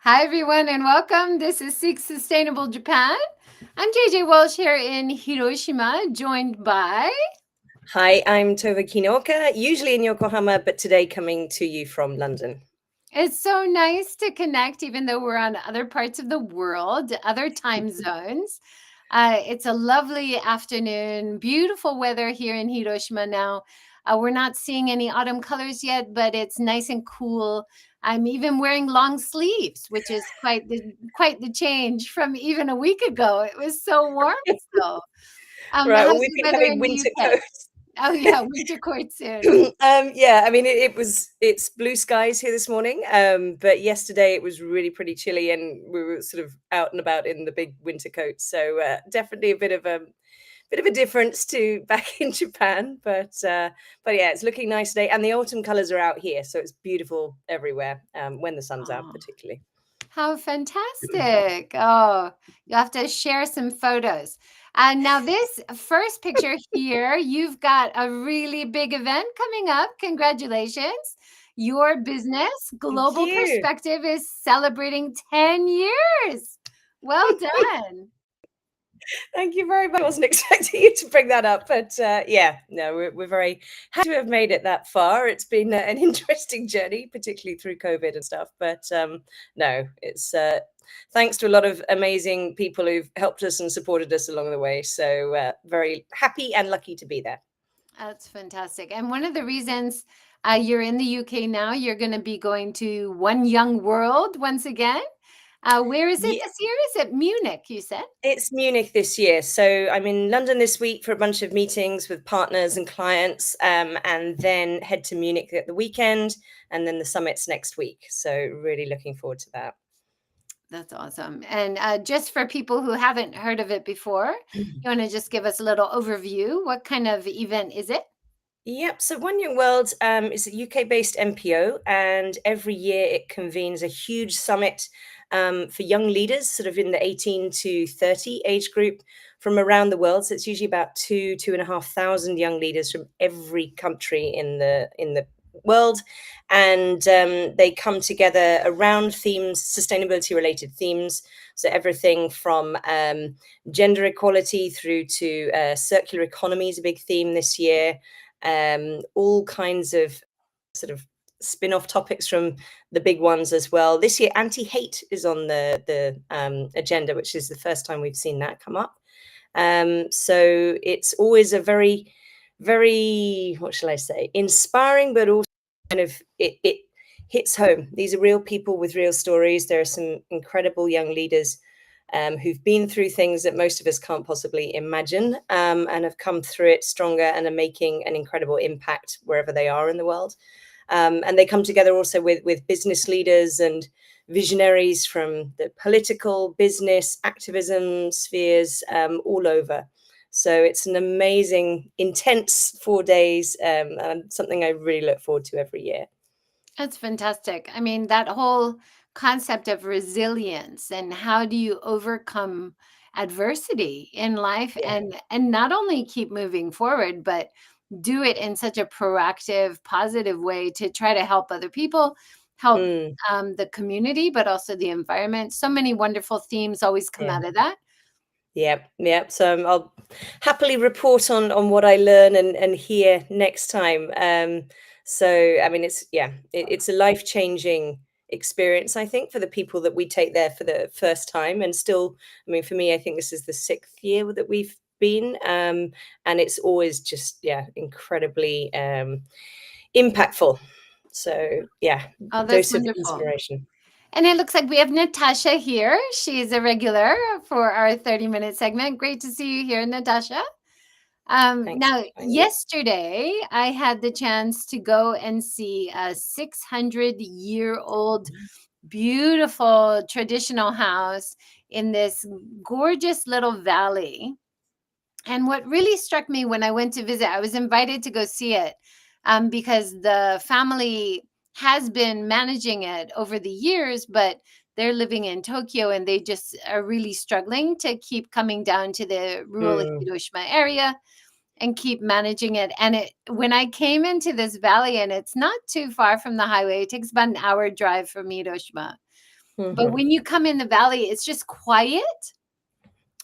Hi, everyone, and welcome. This is Seek Sustainable Japan. I'm JJWalsh here in Hiroshima, joined by. Hi, I'm Tove Kinooka, usually in Yokohama, but today coming to you from London. It's so nice to connect, even though we're on other parts of the world, other time zones. It's a lovely afternoon, beautiful weather here in Hiroshima now. We're not seeing any autumn colors yet, but it's nice and cool. I'm even wearing long sleeves, which is quite the change from even a week ago. It was so warm still. Right, well, How's we've the been weather having in the winter UK? coats. Oh yeah, winter court soon. Yeah, I mean, it's blue skies here this morning, but yesterday it was really pretty chilly, and we were sort of out and about in the big winter coats. So definitely a bit of a difference to back in Japan, but yeah, it's looking nice today, and the autumn colours are out here, so it's beautiful everywhere when the sun's out, Oh. particularly. How fantastic. Oh, you have to share some photos. Now, this first picture here, you've got a really big event coming up. Congratulations. Your business, Thank Global you. Perspective, is celebrating 10 years. Well done. Thank you very much. I wasn't expecting you to bring that up, but yeah, no, we're very happy to have made it that far. It's been an interesting journey, particularly through COVID and stuff. But no, it's thanks to a lot of amazing people who've helped us and supported us along the way. So very happy and lucky to be there. That's fantastic. And one of the reasons you're in the UK now, you're going to be going to One Young World once again. Where is it Yeah, this year? Is it Munich, you said? it's Munich this year. So I'm in London this week for a bunch of meetings with partners and clients, and then head to Munich at the weekend, and then the summit's next week. So really looking forward to that. That's awesome. And just for people who haven't heard of it before, you want to just give us a little overview? What kind of event is it? Yep. So One Young World is a UK-based NPO, and every year it convenes a huge summit for young leaders, sort of in the 18 to 30 age group from around the world. So it's usually about 2,500 young leaders from every country in the world, and they come together around themes, sustainability-related themes. So everything from gender equality through to circular economy is a big theme this year, all kinds of sort of spin-off topics from the big ones as well. This year, anti-hate is on the agenda, which is the first time we've seen that come up. So it's always a very, very, what shall I say, inspiring, but also kind of it hits home. These are real people with real stories. There are some incredible young leaders who've been through things that most of us can't possibly imagine, and have come through it stronger and are making an incredible impact wherever they are in the world. And they come together also with business leaders and visionaries from the political, business, activism spheres all over. So it's an amazing, intense 4 days, and something I really look forward to every year. That's fantastic. I mean, that whole concept of resilience and how do you overcome adversity in life Yeah. and not only keep moving forward, but do it in such a proactive, positive way to try to help other people, help Mm, the community, but also the environment. So many wonderful themes always come yeah. out of that. Yep, yep. So I'll happily report on what I learn and hear next time. So I mean, it's a life changing experience, I think, for the people that we take there for the first time. And still, I mean, for me, I think this is the sixth year that we've been, and it's always just incredibly impactful. So yeah, Oh, that's dose of wonderful. inspiration. And it looks like we have Natasha here. She's a regular for our 30-minute segment. Great to see you here, Natasha. Thanks Now, for having me. yesterday I had the chance to go and see a 600-year-old beautiful traditional house in this gorgeous little valley. And what really struck me when I went to visit, I was invited to go see it because the family has been managing it over the years, but they're living in Tokyo and they just are really struggling to keep coming down to the rural Mm, Hiroshima area and keep managing it. And when I came into this valley, and it's not too far from the highway, it takes about an hour drive from Hiroshima. But Mhm. when you come in the valley, it's just quiet,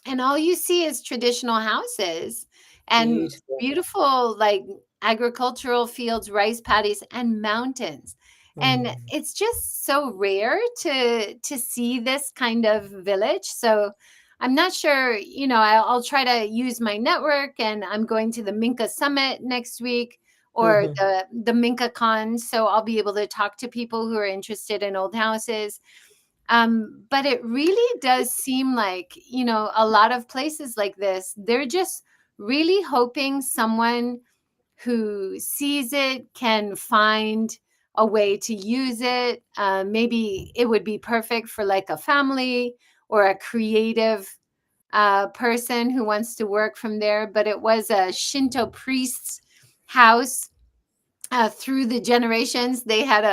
and all you see is traditional houses and Beautiful. beautiful, like, agricultural fields, rice paddies, and mountains. And Mm. it's just so rare to see this kind of village. So I'm not sure, I'll try to use my network, and I'm going to the Minka Summit next week, or Mhm. the Minka Con. So I'll be able to talk to people who are interested in old houses. But it really does seem like, a lot of places like this, they're just really hoping someone who sees it can find a way to use it. Maybe it would be perfect for like a family or a creative person who wants to work from there. But it was a Shinto priest's house. Through the generations, they had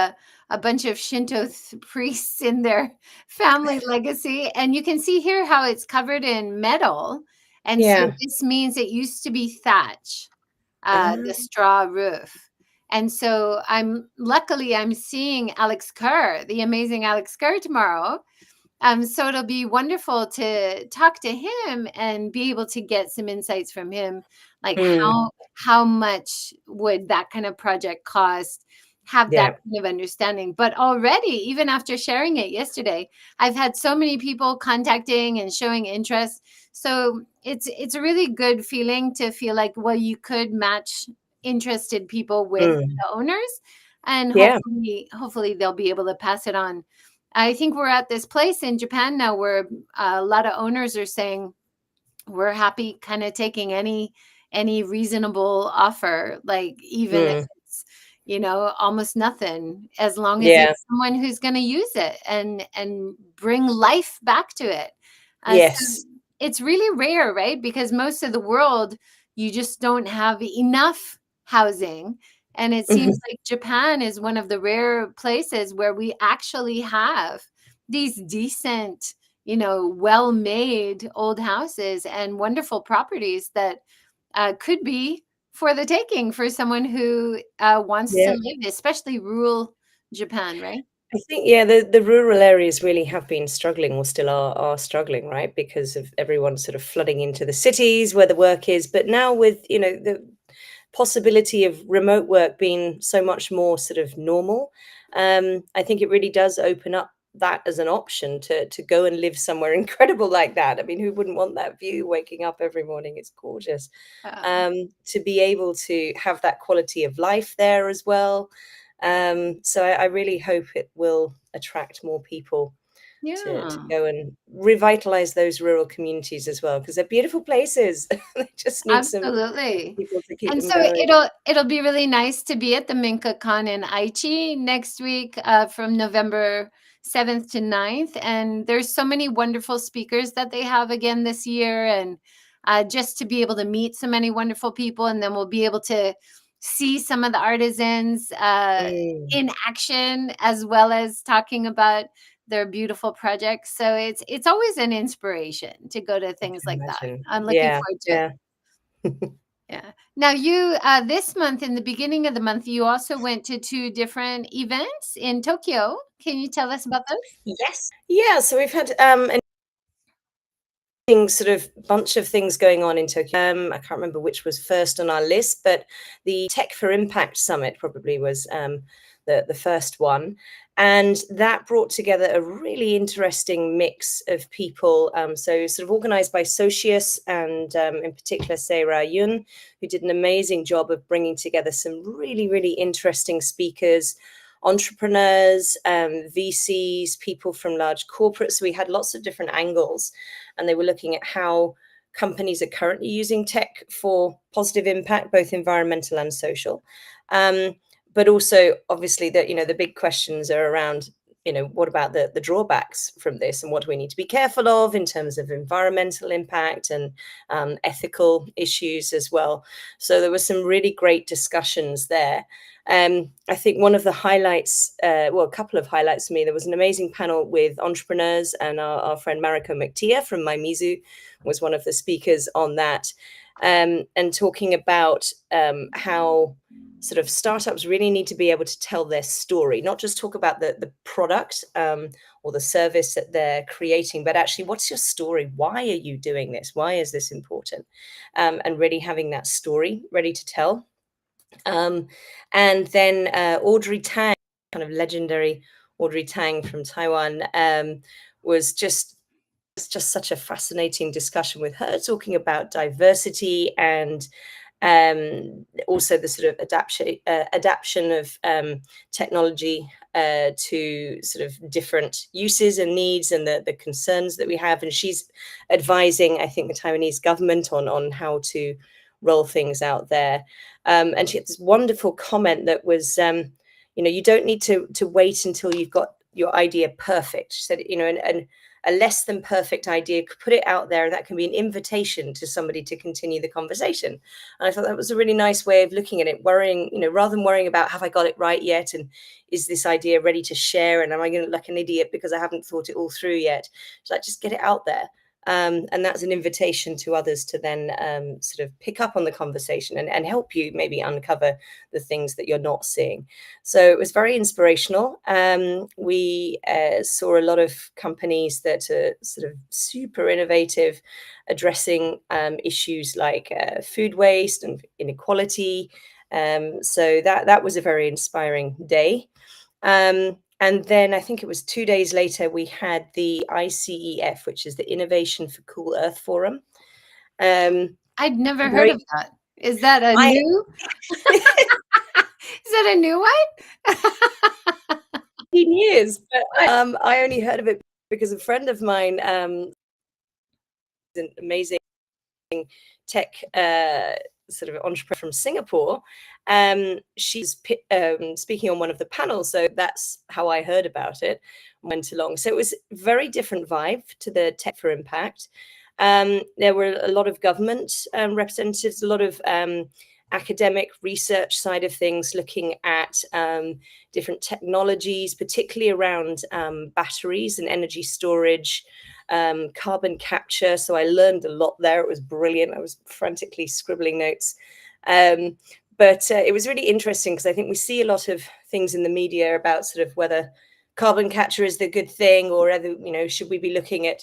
a bunch of Shinto priests in their family legacy. And you can see here how it's covered in metal. And so Yeah. this means it used to be thatch, Ah. the straw roof. And so I'm seeing Alex Kerr, the amazing Alex Kerr, tomorrow. So it'll be wonderful to talk to him and be able to get some insights from him, like Mm. how much would that kind of project cost, have that Yeah. kind of understanding. But already, even after sharing it yesterday, I've had so many people contacting and showing interest. So it's a really good feeling to feel like, well, you could match interested people with Mm. the owners, and Yeah. hopefully they'll be able to pass it on. I think we're at this place in Japan now where a lot of owners are saying we're happy kind of taking any reasonable offer, like even if Mm. it's, almost nothing, as long as Yeah. it's someone who's going to use it and bring life back to it. So Yes. it's really rare, right? Because most of the world, you just don't have enough housing. And it seems Mhm. like Japan is one of the rare places where we actually have these decent, well-made old houses and wonderful properties that could be for the taking for someone who wants to Yeah. live, especially rural Japan, right? I think, yeah, the rural areas really have been struggling, or still are struggling, right? Because of everyone sort of flooding into the cities where the work is. But now with, the possibility of remote work being so much more sort of normal, I think it really does open up that as an option to go and live somewhere incredible like that. I mean, who wouldn't want that view waking up every morning? It's gorgeous. Uh, To be able to have that quality of life there as well. So I really hope it will attract more people to yeah. go and revitalize those rural communities as well, because they're beautiful places. They just need some Absolutely. people to keep And them so going. it'll be really nice to be at the Minka Con in Aichi next week, from November 7th to 9th. And there's so many wonderful speakers that they have again this year. And just to be able to meet so many wonderful people, and then we'll be able to see some of the artisans Mm, in action, as well as talking about their beautiful projects. So it's always an inspiration to go to I things can like that. imagine. I'm looking Yeah, forward to it. yeah. Yeah. Now you this month, in the beginning of the month, you also went to two different events in Tokyo. Can you tell us about those? Yes. Yeah, so we've had an sort of bunch of things going on in Tokyo. I can't remember which was first on our list, but the Tech for Impact Summit probably was the first one. And that brought together a really interesting mix of people. So, sort of organized by Socius, and in particular, Seira Yun, who did an amazing job of bringing together some really, really interesting speakers, entrepreneurs, VCs, people from large corporates. So we had lots of different angles, and they were looking at how companies are currently using tech for positive impact, both environmental and social. Um, but also, obviously, the big questions are around, what about the drawbacks from this, and what do we need to be careful of in terms of environmental impact and ethical issues as well. So there were some really great discussions there. I think one of the highlights, well, a couple of highlights for me, there was an amazing panel with entrepreneurs, and our friend Mariko McTia from Maimizu was one of the speakers on that. and talking about how sort of startups really need to be able to tell their story, not just talk about the product or the service that they're creating, but actually, what's your story? Why are you doing this? Why is this important? And really having that story ready to tell. And then Audrey Tang, kind of legendary Audrey Tang from Taiwan, was just such a fascinating discussion with her, talking about diversity and also the sort of adaptation of technology to sort of different uses and needs and the concerns that we have. And she's advising, I think, the Taiwanese government on how to roll things out there. And she had this wonderful comment that was, you don't need to wait until you've got your idea perfect. She said, and a less than perfect idea, put it out there, and that can be an invitation to somebody to continue the conversation. And I thought that was a really nice way of looking at it, worrying, rather than worrying about, have I got it right yet? And is this idea ready to share? And am I going to look like an idiot because I haven't thought it all through yet? So just get it out there. And that's an invitation to others to then sort of pick up on the conversation and help you maybe uncover the things that you're not seeing. So it was very inspirational. We saw a lot of companies that are sort of super innovative, addressing issues like food waste and inequality. So that was a very inspiring day. And then I think it was 2 days later, we had the ICEF, which is the Innovation for Cool Earth Forum. I'd never heard Very, of that. Is that a I, new? Is that a new one? 15 years, but I only heard of it because a friend of mine, an amazing tech sort of entrepreneur from Singapore. She's speaking on one of the panels, so that's how I heard about it. Went along, so it was a very different vibe to the Tech for Impact. There were a lot of government representatives, a lot of academic research side of things, looking at different technologies, particularly around batteries and energy storage, carbon capture. So I learned a lot there. It was brilliant. I was frantically scribbling notes. But it was really interesting because I think we see a lot of things in the media about sort of whether carbon capture is the good thing, or whether, should we be looking at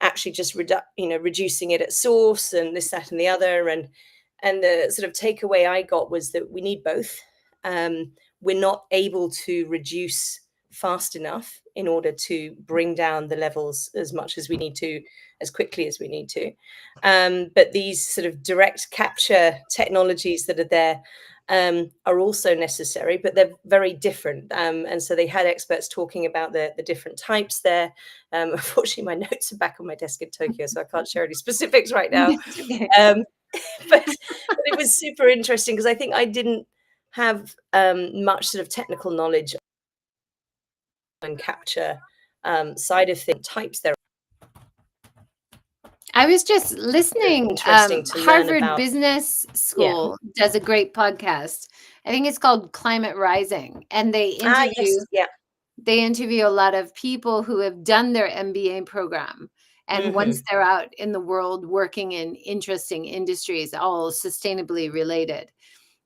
actually just reducing it at source and this, that, and the other. And the sort of takeaway I got was that we need both. We're not able to reduce fast enough in order to bring down the levels as much as we need to, as quickly as we need to. But these sort of direct capture technologies that are there are also necessary, but they're very different. And so they had experts talking about the different types there. Unfortunately, my notes are back on my desk in Tokyo, so I can't share any specifics right now. Okay. But it was super interesting because I think I didn't have much sort of technical knowledge and capture side of things, types there. I was just listening. Interesting to learn Harvard about. Business Yeah. School does a great podcast. I think it's called Climate Rising, and they Yes, yeah. interview a lot of people who have done their MBA program. And once they're out in the world working in interesting industries, all sustainably related.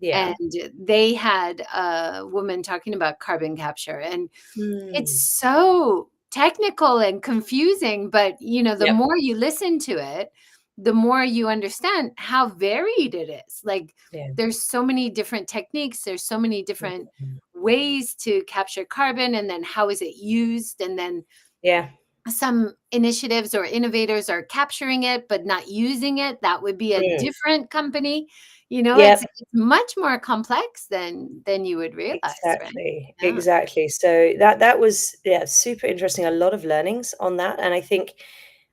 Yeah. And they had a woman talking about carbon capture, and it's so technical and confusing, but the Yep. more you listen to it, the more you understand how varied it is. Like, Yeah. there's so many different techniques, there's so many different ways to capture carbon, and then how is it used, and then Yeah. some initiatives or innovators are capturing it but not using it. That would be a different company. Yep. It's much more complex than you would realize, right? Exactly. Yeah. Exactly. So that was, yeah, super interesting. A lot of learnings on that. And I think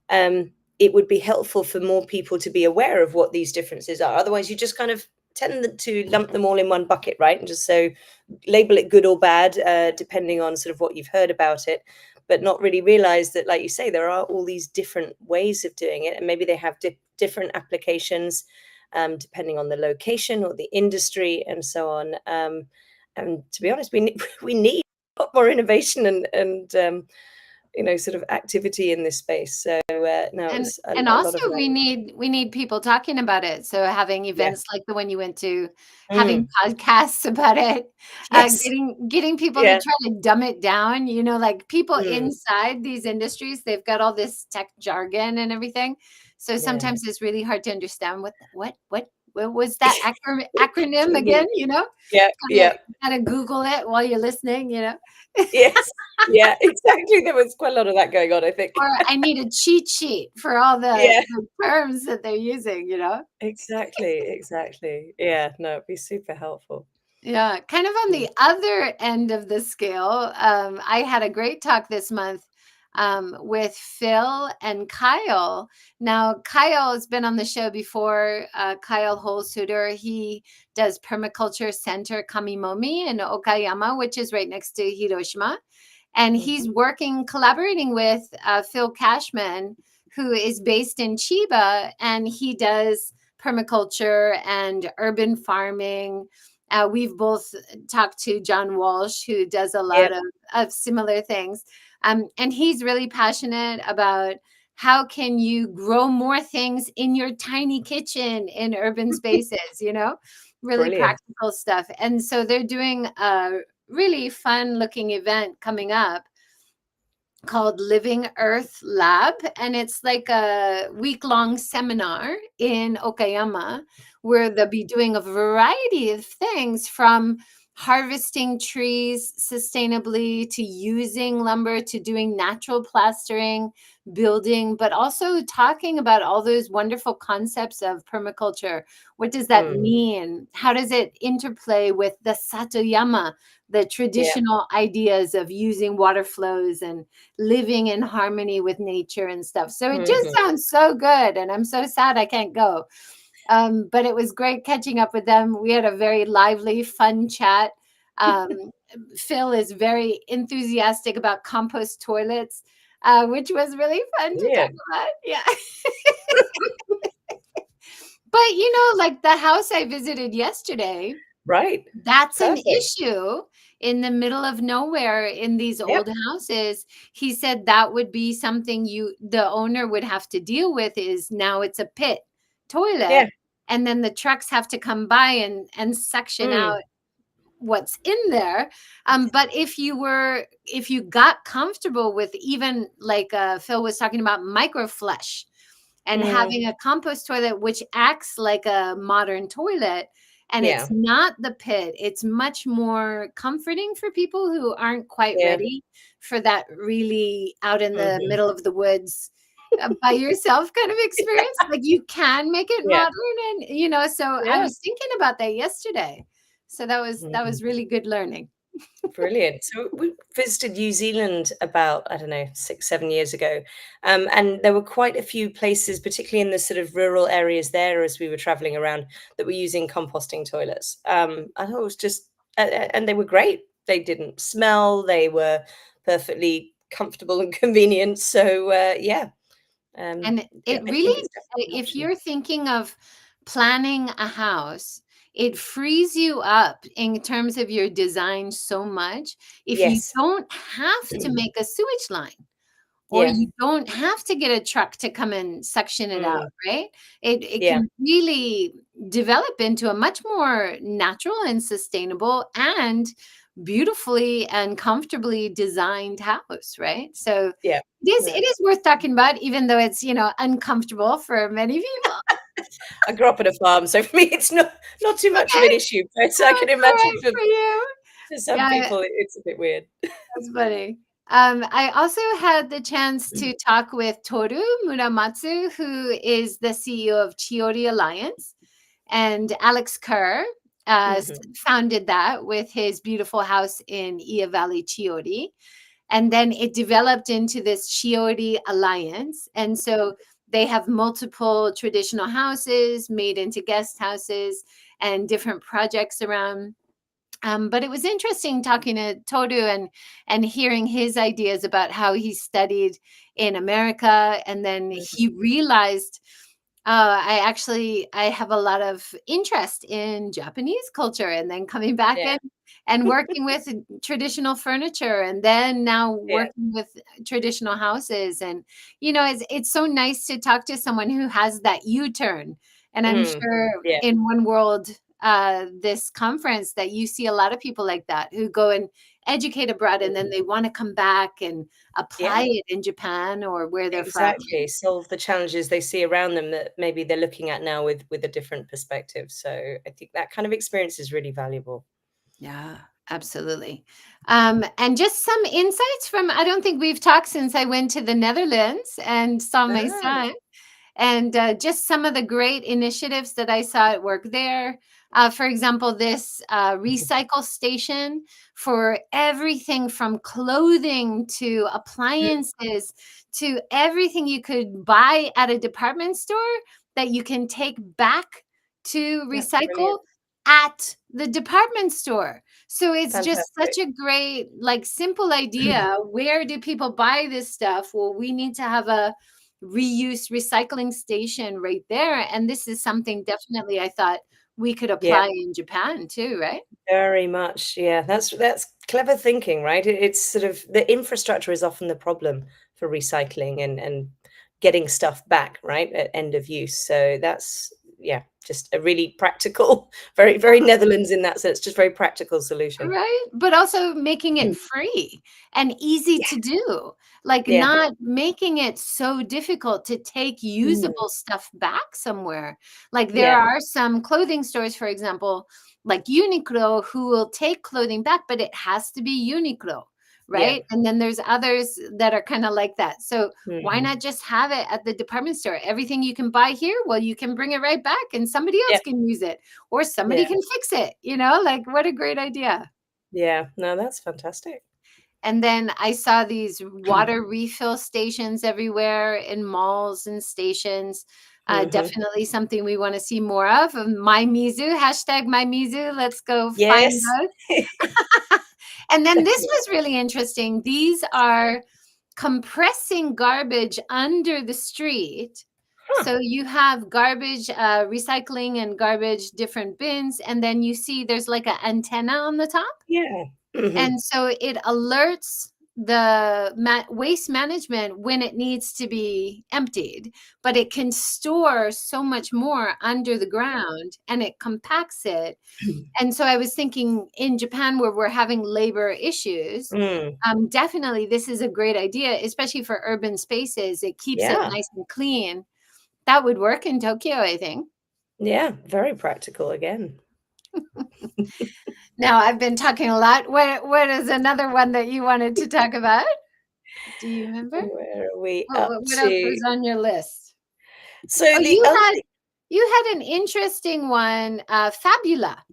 it would be helpful for more people to be aware of what these differences are. Otherwise, you just kind of tend to lump them all in one bucket, right? And just so label it good or bad, depending on sort of what you've heard about it, but not really realize that, like you say, there are all these different ways of doing it. And maybe they have different applications, depending on the location or the industry and so on. And to be honest, we need a lot more innovation and sort of activity in this space. So no, it And was and a lot also of we learning. need people talking about it. So having Yeah. events like the one you went to, having Mm. podcasts about it, Yes. getting people to Yeah. try to dumb it down, like people Mm. inside these industries, they've got all this tech jargon and everything. So Yeah. sometimes it's really hard to understand what was that acronym again, Yeah. Kinda Yeah. kinda Google it while you're listening. Yes. Yeah, exactly. There was quite a lot of that going on, I think. Or I need a cheat sheet for all the Yeah. the terms that they're using. Exactly, exactly. Yeah, no, it'd be super helpful. Yeah, kind of on Mm. the other end of the scale, I had a great talk this month with Phil and Kyle. Now, Kyle has been on the show before. Kyle Holsuter, he does Permaculture Center Kamimomi in Okayama, which is right next to Hiroshima. And Mhm. he's collaborating with Phil Cashman, who is based in Chiba, and he does permaculture and urban farming. We've both talked to John Walsh, who does a lot Yep. of similar things. And he's really passionate about how can you grow more things in your tiny kitchen in urban spaces, really Brilliant. practical stuff. And so they're doing a really fun looking event coming up called Living Earth Lab. And it's like a week-long seminar in Okayama where they'll be doing a variety of things from harvesting trees sustainably to using lumber to doing natural plastering, building, but also talking about all those wonderful concepts of permaculture. What does that Mm. mean? How does it interplay with the Satoyama, the Yeah. traditional ideas of using water flows and living in harmony with nature and stuff. So it just Mhm. sounds so good. And I'm so sad I can't go. But it was great catching up with them. We had a very lively, fun chat. Um, Phil is very enthusiastic about compost toilets, which was really fun to talk Brilliant. about. Yeah. But, like the house I visited yesterday, Right. that's an Perfect. issue in the middle of nowhere in these Yep. old houses. He said that would be something the owner would have to deal with is now it's a pit Yeah. toilet, and then the trucks have to come by and suction Mm. out what's in there. But if you got comfortable with even like Phil was talking about microflush and Mm. having a compost toilet which acts like a modern toilet, and it's Yeah. not the pit, it's much more comforting for people who aren't quite Yeah. ready for that really out in the Mhm. middle of the woods by yourself kind of experience. Like you can make it Yeah. modern, and so I Yeah. was thinking about that yesterday. So that was Mhm. really good learning. Brilliant. So we visited New Zealand about, I don't know, 6, 7 years ago. And there were quite a few places, particularly in the sort of rural areas there as we were traveling around, that were using composting toilets. I thought it was just, and they were great. They didn't smell, they were perfectly comfortable and convenient. So, yeah, And it I think really, it's definitely an if option. you're thinking of planning a house, it frees you up in terms of your design so much. If you Yes. don't have to make a sewage line, or Yeah. you don't have to get a truck to come and suction it out, Mm. right? It Yeah. can really develop into a much more natural and sustainable and beautifully and comfortably designed house, right? So Yeah. it Yeah. is worth talking about, even though it's, uncomfortable for many people. I grew up on a farm, so for me, it's not too much of Okay, an issue, but I oh, can it's all imagine right for you. for some Yeah, people, it's a bit weird. that's funny. I also had the chance to talk with Toru Muramatsu, who is the CEO of Chiori Alliance, and Alex Kerr Mhm. founded that with his beautiful house in Ia Valley, Chiori. And then it developed into this Chiori Alliance. And so they have multiple traditional houses made into guest houses and different projects around. But it was interesting talking to Toru and hearing his ideas about how he studied in America, and then he Mhm. realized I have a lot of interest in Japanese culture, and then coming back Yeah, and working with traditional furniture, and then now yeah. working with traditional houses. And it's so nice to talk to someone who has that U-turn. And I'm Mm, sure yeah, in One World, this conference, that you see a lot of people like that who go and educate abroad, and then they want to come back and apply yeah. it in Japan or where they're from. Exactly, solve the challenges they see around them that maybe they're looking at now with a different perspective, so I think that kind of experience is really valuable. Yeah, absolutely. And just some insights from, I don't think we've talked since I went to the Netherlands and saw my Ah, son, and just some of the great initiatives that I saw at work there. For example, this recycle station for everything from clothing to mm, appliances to everything you could buy at a department store that you can take back to that's brilliant. recycle at the department store. So it's just such Fantastic. a great, like, simple idea. Where do people buy this stuff? Well, we need to have a reuse recycling station right there. And this is something definitely I thought we could Yeah. apply in Japan too, right? Very much, yeah. That's clever thinking, right? It's sort of the infrastructure is often the problem for recycling and getting stuff back, right, at end of use. So that's yeah, just a really practical, very, very Netherlands in that sense, just very practical solution. Right? But also making it free and easy Yeah, to do, like yeah. not making it so difficult to take Mm, usable stuff back somewhere. Like there yeah, are some clothing stores, for example, like Uniqlo, who will take clothing back, but it has to be Uniqlo, yeah. right? And then there's others that are kind of like that. So why Mhm. not just have it at the department store? Everything you can buy here, well, you can bring it right back and somebody Yeah, else can use it, or yeah, somebody can fix it, like what a great idea. yeah. No, that's fantastic. And then I saw these water refill stations everywhere in malls and stations. Mhm. Definitely something we want to see more of. My Mizu, hashtag my Mizu. Let's go find Yes. those. And then this Definitely. was really interesting. These are compressing garbage under the street. Huh, So you have garbage, recycling and garbage, different bins, and then you see there's like an antenna on the top. yeah. Mhm. And so it alerts the waste management when it needs to be emptied, but it can store so much more under the ground and it compacts it. And so I was thinking in Japan, where we're having labor issues, Mm, definitely this is a great idea, especially for urban spaces. It keeps it yeah. nice and clean. That would work in Tokyo, I think. Yeah, very practical again. Now I've been talking a lot. What is another one that you wanted to talk about? Do you remember? Where are we What up what what else to? was on your list? So Oh, the other thing you had an interesting one, Fabula.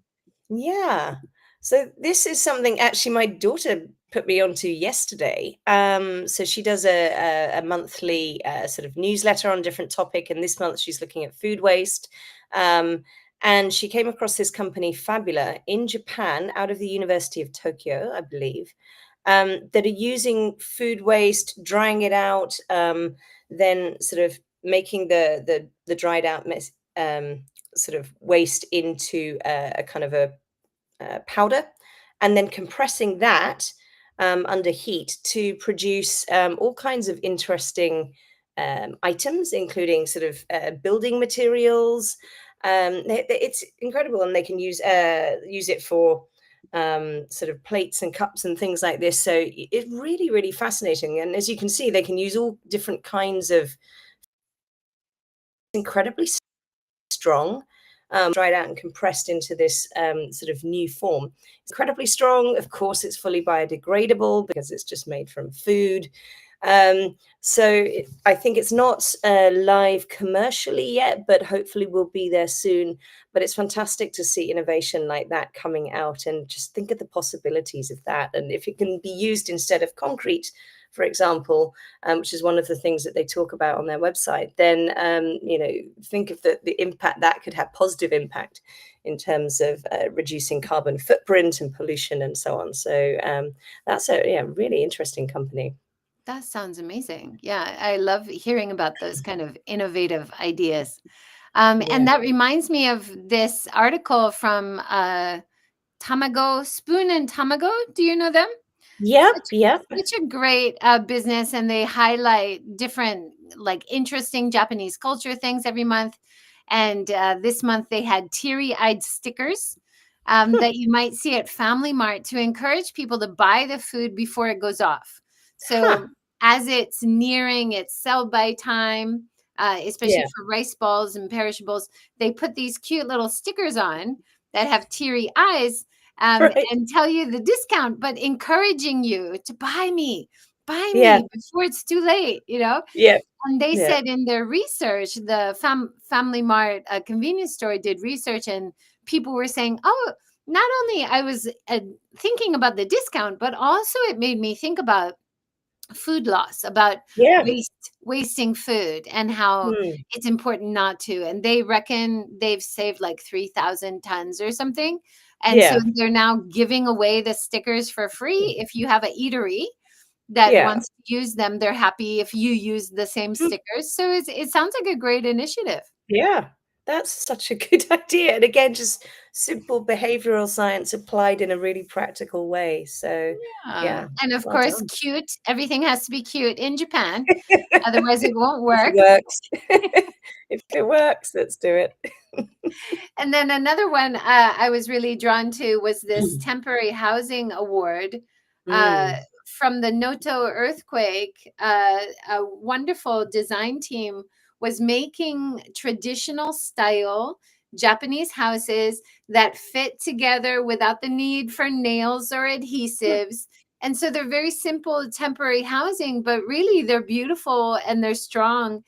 yeah. So this is something actually my daughter put me onto yesterday. So she does a monthly sort of newsletter on a different topic, and this month she's looking at food waste. Um, and she came across this company, Fabula, in Japan, out of the University of Tokyo, I believe, that are using food waste, drying it out, then sort of making the dried out sort of waste into a kind of a powder, and then compressing that under heat to produce all kinds of interesting items, including sort of building materials. It's incredible, and they can use it for sort of plates and cups and things like this. So it's really, really fascinating. And as you can see, they can use all different kinds of incredibly strong, dried out and compressed into this sort of new form. It's incredibly strong. Of course, it's fully biodegradable because it's just made from food. I think it's not live commercially yet, but hopefully will be there soon. But it's fantastic to see innovation like that coming out and just think of the possibilities of that. And if it can be used instead of concrete, for example, which is one of the things that they talk about on their website, then think of the impact that could have, positive impact in terms of reducing carbon footprint and pollution and so on. So that's a really interesting company. That sounds amazing. Yeah, I love hearing about those kind of innovative ideas. Yeah. And that reminds me of this article from Tamago, Spoon and Tamago. Do you know them? Yep, Such yep. such a great, business, and they highlight different, like, interesting Japanese culture things every month, and, this month they had teary-eyed stickers, that you might see at Family Mart to encourage people to buy the food before it goes off. Huh. So, as it's nearing its sell-by time, especially Yeah. for rice balls and perishables, they put these cute little stickers on that have teary eyes, Right. and tell you the discount, but encouraging you to buy Yeah. me before it's too late, you know? Yep. And they Yep. said in their research, the Family Mart convenience store did research, and people were saying, "Oh, not only I was thinking about the discount, but also it made me think about food loss, about Yeah. wasting food, and how Hmm. it's important not to." And they reckon they've saved like 3,000 tons or something. And so Yeah. they're now giving away the stickers for free. If you have a eatery that Yeah. wants to use them, they're happy if you use the same Hmm. stickers. So it sounds like a great initiative. Yeah. That's such a good idea. And again, just simple behavioral science applied in a really practical way. So, yeah, And of well course, done. cute. Everything has to be cute in Japan. Otherwise, it won't If it work. works. If it works, let's do it. And then another one I was really drawn to was this temporary housing award uh, Mm. from the Noto earthquake. A wonderful design team was making traditional style Japanese houses that fit together without the need for nails or adhesives. And so they're very simple temporary housing, but really they're beautiful and they're strong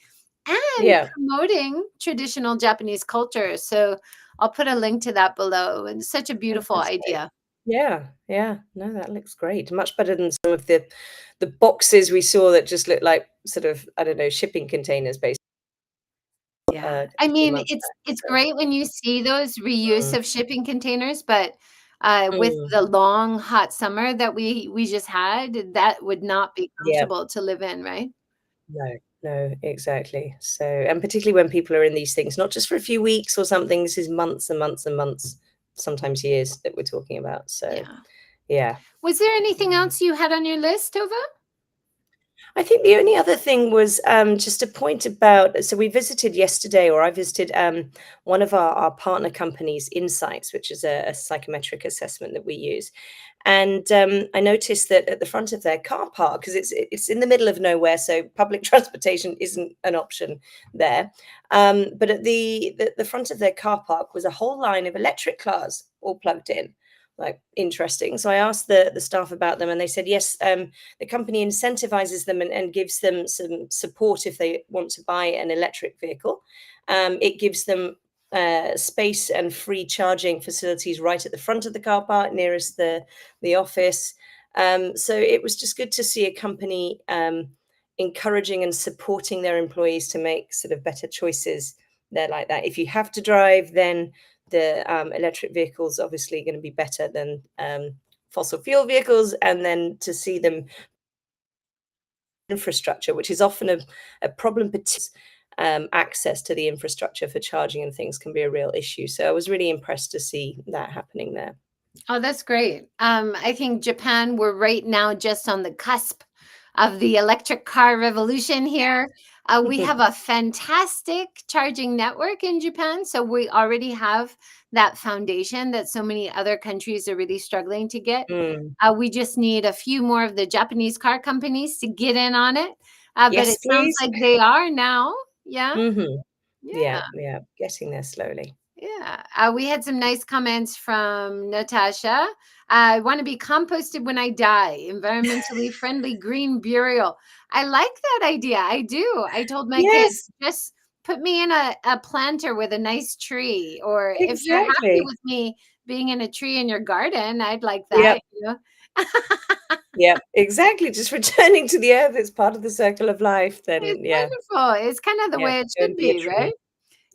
and Yeah, promoting traditional Japanese culture. So I'll put a link to that below. And such a beautiful fantastic. idea. Yeah, yeah. No, that looks great. Much better than some of the boxes we saw that just looked like sort of, I don't know, shipping containers based Yeah. a I few mean, months back. it's So, great when you see those reuse mm, of shipping containers, but with mm, the long hot summer that we just had, that would not be yeah, comfortable to live in, right? no, no, exactly. So, and particularly when people are in these things, not just for a few weeks or something, this is months and months and months, sometimes years that we're talking about. So, Yeah. yeah. Was there anything else you had on your list, Tova? I think the only other thing was just a point about. So we visited yesterday, or I visited one of our partner companies, Insights, which is a psychometric assessment that we use. And I noticed that at the front of their car park, because it's in the middle of nowhere, so public transportation isn't an option there. But at the front of their car park was a whole line of electric cars all plugged in. Like interesting. So I asked the staff about them, and they said yes. The company incentivizes them and gives them some support if they want to buy an electric vehicle. It gives them space and free charging facilities right at the front of the car park nearest the office. So it was just good to see a company encouraging and supporting their employees to make sort of better choices there like that. If you have to drive, then the electric vehicles obviously going to be better than fossil fuel vehicles, and then to see them infrastructure, which is often a problem, access to the infrastructure for charging and things can be a real issue. So I was really impressed to see that happening there. Oh, that's great. I think Japan, we're right now just on the cusp of the electric car revolution here. We have a fantastic charging network in Japan. So we already have that foundation that so many other countries are really struggling to get. Mm. We just need a few more of the Japanese car companies to get in on it. But Yes, it sounds please. like they are now. Yeah. Hmm. Yeah, Yeah. yeah, getting there slowly. Yeah, we had some nice comments from Natasha. I want to be composted when I die. Environmentally friendly green burial. I like that idea. I do. I told my kids, Yes, just put me in a planter with a nice tree. Or if you're happy exactly. with me being in a tree in your garden, I'd like Yep. that, you know? Yeah, exactly. Just returning to the earth, it's part of the circle of life. It's Then, yeah, wonderful. It's kind of the yeah, way it go should and be a be, right? tree.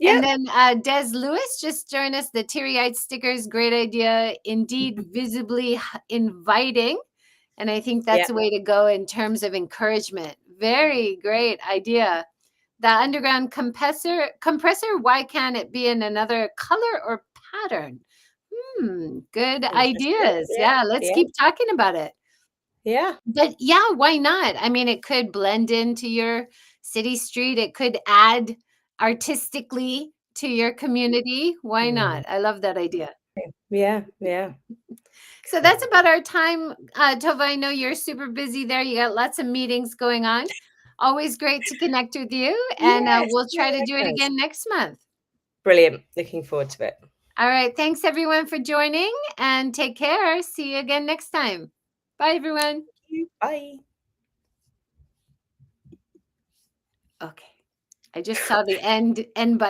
And Yep. then Des Lewis just joined us. The teary eyed stickers, great idea. Indeed, visibly inviting. And I think that's Yeah. the way to go in terms of encouragement. Very great idea. The underground compressor, why can't it be in another color or pattern? Good Interesting. ideas. Yeah. Yeah, let's Yeah. keep talking about it. Yeah. But yeah, why not? I mean, it could blend into your city street. It could add artistically to your community. Why Mm. not? I love that idea. Yeah. Yeah. So that's about our time. Tova, I know you're super busy there. You got lots of meetings going on. Always great to connect with you. And Yes. we'll Yeah, try to do it likewise. again next month. Brilliant. Looking forward to it. All right. Thanks, everyone, for joining. And take care. See you again next time. Bye, everyone. Bye. Okay. I just saw the end button.